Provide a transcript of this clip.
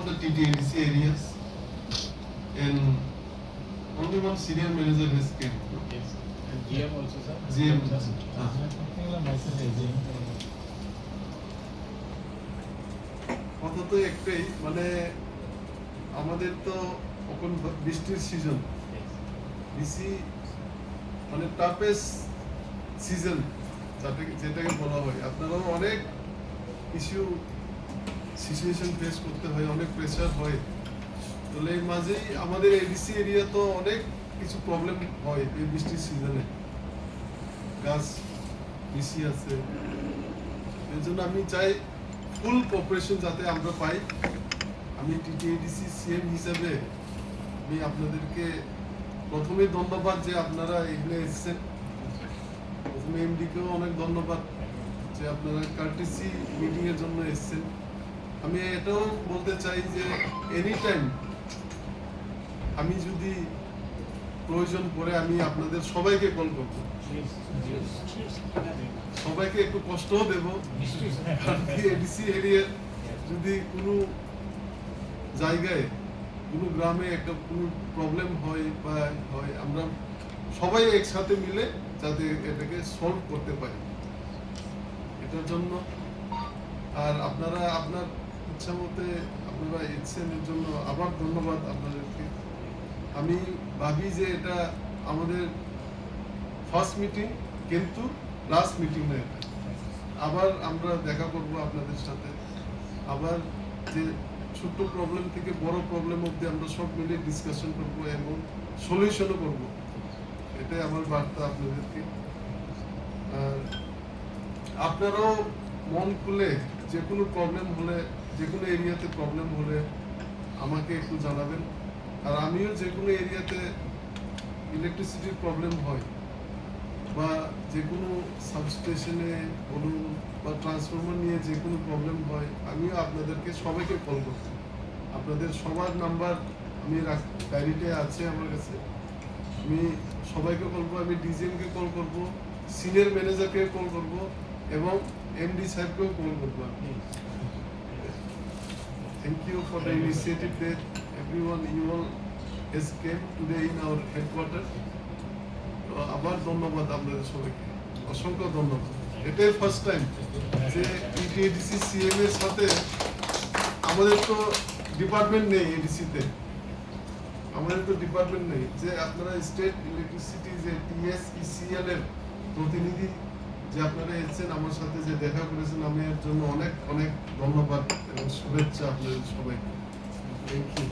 of the TTADC areas, and only one senior manager has came. Yes. And GM also, sir. GM. কথা তো একটাই, মানে আমাদের তো এখন বৃষ্টির সিজন, বেশি মানে টাফেস্ট সিজন যেটাকে বলা হয়। আপনারাও অনেক ইস্যু সিচুয়েশন ফেস করতে হয়, অনেক প্রেসার হয়। তাহলে এই মাঝেই আমাদের এডিসি এরিয়া তো অনেক কিছু প্রবলেম হয় এই বৃষ্টির সিজনে, গাছ বেশি আছে। এর জন্য আমি চাই ফুল কোঅপারেশন যাতে আমরা পাই। আমি টিটিএডিসি সিএম হিসাবে আমি আপনাদেরকে প্রথমে ধন্যবাদ যে আপনারা এখানে এসেছেন। প্রথমে এমডিকেও অনেক ধন্যবাদ যে আপনারা কার্টিসি মিটিং এর জন্য এসেছেন। আমি এটাও বলতে চাই যে এনি টাইম আমি যদি প্রয়োজন পড়ে আমি আপনাদের সবাইকে কল করব, সবাইকে একটু কষ্টও দেব। এডিসি এরিয়ার যদি কোনো জায়গায় কোনো গ্রামে একটা কোনো প্রবলেম হয় বা হয়, আমরা সবাই একসাথে মিলে যাতে এটাকে সলভ করতে পারি, এটার জন্য। আর আপনারা আপনার ইচ্ছা মতে আপনারা এসেছেন, এর জন্য আবার ধন্যবাদ আপনাদেরকে। আমি ভাবি যে এটা আমাদের ফার্স্ট মিটিং, কিন্তু লাস্ট মিটিং না এটা। আবার আমরা দেখা করব আপনাদের সাথে, আবার যে ছোট্ট প্রবলেম থেকে বড় প্রবলেম অবধি আমরা সব মিলে ডিসকাশন করব এবং সলিউশনও করব। এটাই আমার বার্তা আপনাদেরকে। আর আপনারাও মন খুলে যে কোনো প্রবলেম হলে, যে কোনো এরিয়াতে প্রবলেম হলে আমাকে একটু জানাবেন। আর আমিও যে কোনো এরিয়াতে ইলেকট্রিসিটির প্রবলেম হয় বা যে কোনো সাবস্টেশনে বলুন বা ট্রান্সফরমার নিয়ে যে কোনো প্রবলেম হয়, আমিও আপনাদেরকে সবাইকে কল করব। আপনাদের সবার নাম্বার আমি ডায়েরিতে আছে আমার কাছে। আমি সবাইকে কল করবো, আমি ডিজিএমকে কল করব, সিনিয়র ম্যানেজারকে কল করব এবং এমডি সাহেবকেও কল করব। Thank you for the initiative that everyone you all has came today in our headquarters. আবার ধন্যবাদ আপনাদের সবাইকে, অসংখ্য ধন্যবাদ। এটাই ফার্স্ট টাইম যে টিটিএডিসি সিএম এর সাথে, আমাদের তো ডিপার্টমেন্ট নেই এডিসিতে, আমাদের তো ডিপার্টমেন্ট নেই, যে আপনারা স্টেট ইলেকট্রিসিটি যে টিএসইসিএল এর প্রতিনিধি যে আপনারা এসেছেন আমার সাথে, যে দেখা করেছেন, আমি এর জন্য অনেক অনেক ধন্যবাদ এবং শুভেচ্ছা আপনাদের সবাইকে। Thank you.